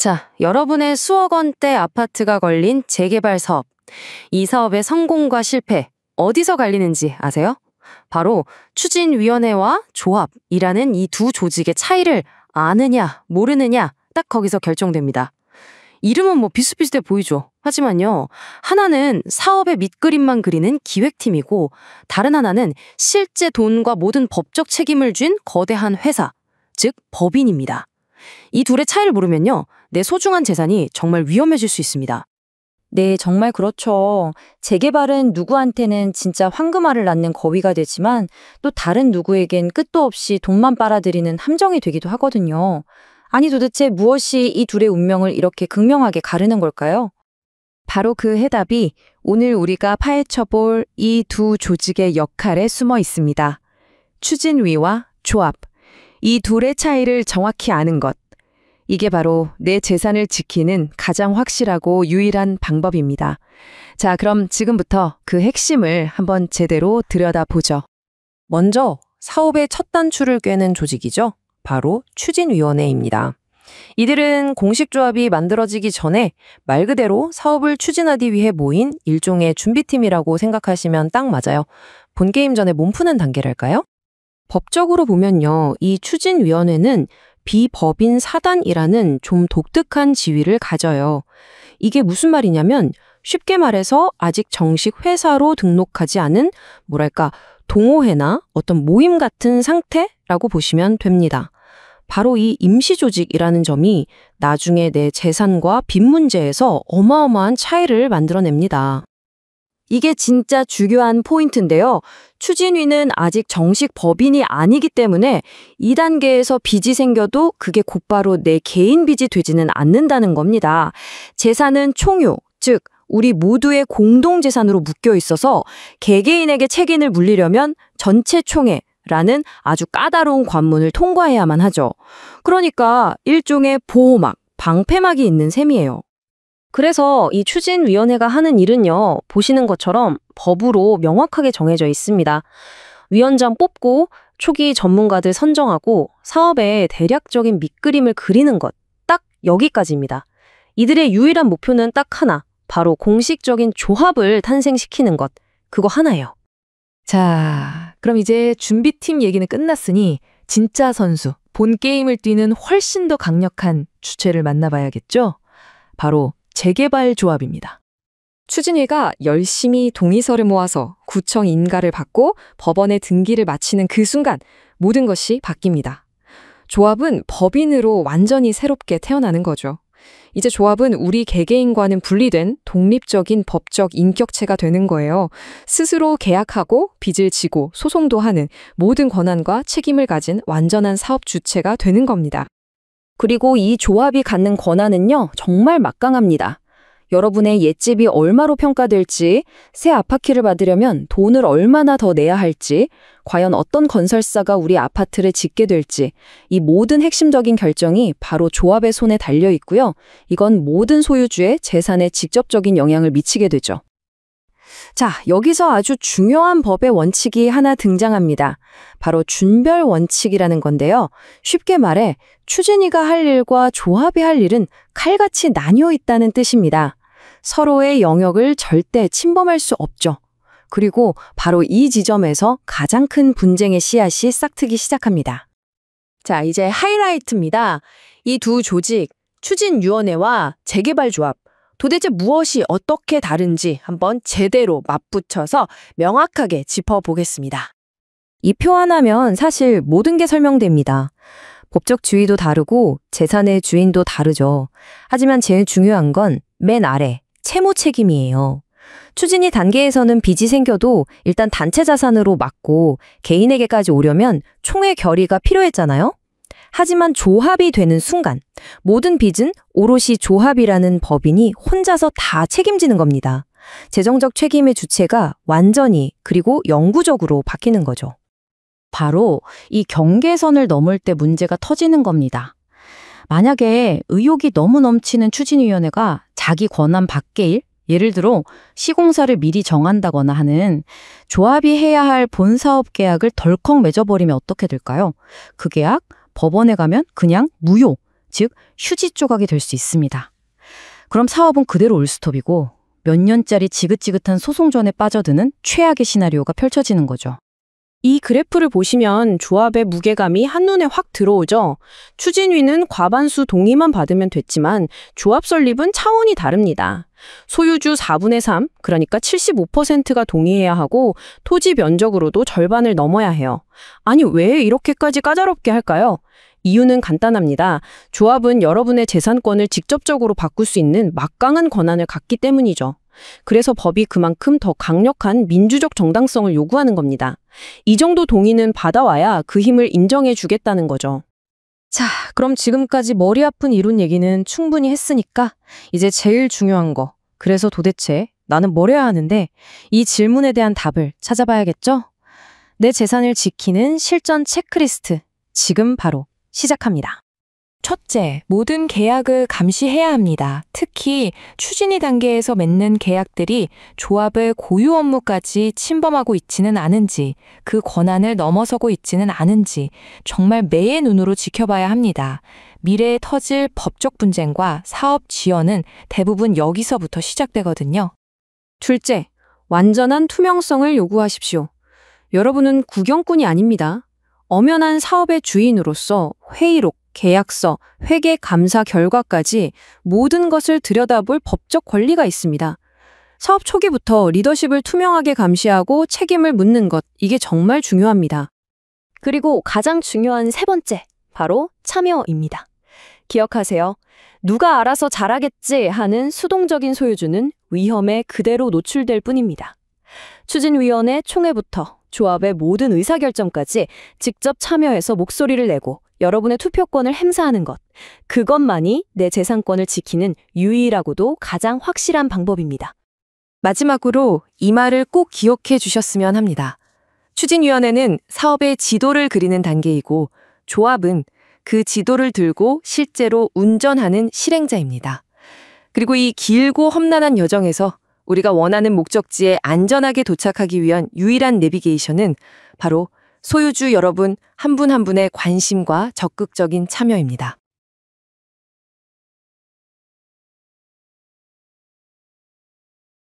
자, 여러분의 수억 원대 아파트가 걸린 재개발 사업. 이 사업의 성공과 실패, 어디서 갈리는지 아세요? 바로 추진위원회와 조합이라는 이 두 조직의 차이를 아느냐, 모르느냐, 딱 거기서 결정됩니다. 이름은 뭐 비슷비슷해 보이죠. 하지만요, 하나는 사업의 밑그림만 그리는 기획팀이고, 다른 하나는 실제 돈과 모든 법적 책임을 쥔 거대한 회사, 즉 법인입니다. 이 둘의 차이를 모르면요, 내 소중한 재산이 정말 위험해질 수 있습니다. 네, 정말 그렇죠. 재개발은 누구한테는 진짜 황금알을 낳는 거위가 되지만 또 다른 누구에겐 끝도 없이 돈만 빨아들이는 함정이 되기도 하거든요. 아니 도대체 무엇이 이 둘의 운명을 이렇게 극명하게 가르는 걸까요? 바로 그 해답이 오늘 우리가 파헤쳐볼 이 두 조직의 역할에 숨어 있습니다. 추진위와 조합. 이 둘의 차이를 정확히 아는 것. 이게 바로 내 재산을 지키는 가장 확실하고 유일한 방법입니다. 자, 그럼 지금부터 그 핵심을 한번 제대로 들여다보죠. 먼저 사업의 첫 단추를 꿰는 조직이죠. 바로 추진위원회입니다. 이들은 공식조합이 만들어지기 전에 말 그대로 사업을 추진하기 위해 모인 일종의 준비팀이라고 생각하시면 딱 맞아요. 본게임 전에 몸 푸는 단계랄까요? 법적으로 보면요, 이 추진위원회는 비법인 사단이라는 좀 독특한 지위를 가져요. 이게 무슨 말이냐면 쉽게 말해서 아직 정식 회사로 등록하지 않은 뭐랄까 동호회나 어떤 모임 같은 상태라고 보시면 됩니다. 바로 이 임시조직이라는 점이 나중에 내 재산과 빚 문제에서 어마어마한 차이를 만들어냅니다. 이게 진짜 중요한 포인트인데요. 추진위는 아직 정식 법인이 아니기 때문에 2단계에서 빚이 생겨도 그게 곧바로 내 개인 빚이 되지는 않는다는 겁니다. 재산은 총유, 즉 우리 모두의 공동재산으로 묶여 있어서 개개인에게 책임을 물리려면 전체 총회라는 아주 까다로운 관문을 통과해야만 하죠. 그러니까 일종의 보호막, 방패막이 있는 셈이에요. 그래서 이 추진위원회가 하는 일은요, 보시는 것처럼 법으로 명확하게 정해져 있습니다. 위원장 뽑고 초기 전문가들 선정하고 사업의 대략적인 밑그림을 그리는 것, 딱 여기까지입니다. 이들의 유일한 목표는 딱 하나, 바로 공식적인 조합을 탄생시키는 것, 그거 하나예요. 자, 그럼 이제 준비팀 얘기는 끝났으니 진짜 선수, 본 게임을 뛰는 훨씬 더 강력한 주체를 만나봐야겠죠? 바로 재개발 조합입니다. 추진위가 열심히 동의서를 모아서 구청 인가를 받고 법원에 등기를 마치는 그 순간 모든 것이 바뀝니다. 조합은 법인으로 완전히 새롭게 태어나는 거죠. 이제 조합은 우리 개개인과는 분리된 독립적인 법적 인격체가 되는 거예요. 스스로 계약하고 빚을 지고 소송도 하는 모든 권한과 책임을 가진 완전한 사업 주체가 되는 겁니다. 그리고 이 조합이 갖는 권한은요, 정말 막강합니다. 여러분의 옛집이 얼마로 평가될지, 새 아파트를 받으려면 돈을 얼마나 더 내야 할지, 과연 어떤 건설사가 우리 아파트를 짓게 될지, 이 모든 핵심적인 결정이 바로 조합의 손에 달려 있고요. 이건 모든 소유주의 재산에 직접적인 영향을 미치게 되죠. 자, 여기서 아주 중요한 법의 원칙이 하나 등장합니다. 바로 준별 원칙이라는 건데요. 쉽게 말해 추진위가 할 일과 조합이 할 일은 칼같이 나뉘어 있다는 뜻입니다. 서로의 영역을 절대 침범할 수 없죠. 그리고 바로 이 지점에서 가장 큰 분쟁의 씨앗이 싹트기 시작합니다. 자, 이제 하이라이트입니다. 이 두 조직, 추진위원회와 재개발조합, 도대체 무엇이 어떻게 다른지 한번 제대로 맞붙여서 명확하게 짚어보겠습니다. 이 표 하나면 사실 모든 게 설명됩니다. 법적 지위도 다르고 재산의 주인도 다르죠. 하지만 제일 중요한 건 맨 아래, 채무 책임이에요. 추진위 단계에서는 빚이 생겨도 일단 단체 자산으로 막고 개인에게까지 오려면 총회 결의가 필요했잖아요. 하지만 조합이 되는 순간 모든 빚은 오롯이 조합이라는 법인이 혼자서 다 책임지는 겁니다. 재정적 책임의 주체가 완전히 그리고 영구적으로 바뀌는 거죠. 바로 이 경계선을 넘을 때 문제가 터지는 겁니다. 만약에 의욕이 너무 넘치는 추진위원회가 자기 권한 밖의 일, 예를 들어 시공사를 미리 정한다거나 하는 조합이 해야 할 본사업 계약을 덜컥 맺어버리면 어떻게 될까요? 그 계약 법원에 가면 그냥 무효, 즉 휴지 조각이 될 수 있습니다. 그럼 사업은 그대로 올스톱이고 몇 년짜리 지긋지긋한 소송전에 빠져드는 최악의 시나리오가 펼쳐지는 거죠. 이 그래프를 보시면 조합의 무게감이 한눈에 확 들어오죠. 추진위는 과반수 동의만 받으면 됐지만 조합 설립은 차원이 다릅니다. 소유주 4분의 3, 그러니까 75%가 동의해야 하고 토지 면적으로도 절반을 넘어야 해요. 아니, 왜 이렇게까지 까다롭게 할까요? 이유는 간단합니다. 조합은 여러분의 재산권을 직접적으로 바꿀 수 있는 막강한 권한을 갖기 때문이죠. 그래서 법이 그만큼 더 강력한 민주적 정당성을 요구하는 겁니다. 이 정도 동의는 받아와야 그 힘을 인정해 주겠다는 거죠. 자, 그럼 지금까지 머리 아픈 이론 얘기는 충분히 했으니까 이제 제일 중요한 거. 그래서 도대체 나는 뭘 해야 하는데 이 질문에 대한 답을 찾아봐야겠죠? 내 재산을 지키는 실전 체크리스트. 지금 바로 시작합니다. 첫째, 모든 계약을 감시해야 합니다. 특히 추진위 단계에서 맺는 계약들이 조합의 고유 업무까지 침범하고 있지는 않은지, 그 권한을 넘어서고 있지는 않은지 정말 매의 눈으로 지켜봐야 합니다. 미래에 터질 법적 분쟁과 사업 지연은 대부분 여기서부터 시작되거든요. 둘째, 완전한 투명성을 요구하십시오. 여러분은 구경꾼이 아닙니다. 엄연한 사업의 주인으로서 회의록, 계약서, 회계 감사 결과까지 모든 것을 들여다볼 법적 권리가 있습니다. 사업 초기부터 리더십을 투명하게 감시하고 책임을 묻는 것, 이게 정말 중요합니다. 그리고 가장 중요한 세 번째, 바로 참여입니다. 기억하세요. 누가 알아서 잘하겠지 하는 수동적인 소유주는 위험에 그대로 노출될 뿐입니다. 추진위원회 총회부터 조합의 모든 의사결정까지 직접 참여해서 목소리를 내고 여러분의 투표권을 행사하는 것. 그것만이 내 재산권을 지키는 유일하고도 가장 확실한 방법입니다. 마지막으로 이 말을 꼭 기억해 주셨으면 합니다. 추진위원회는 사업의 지도를 그리는 단계이고 조합은 그 지도를 들고 실제로 운전하는 실행자입니다. 그리고 이 길고 험난한 여정에서 우리가 원하는 목적지에 안전하게 도착하기 위한 유일한 내비게이션은 바로 소유주 여러분 한 분 한 분의 관심과 적극적인 참여입니다.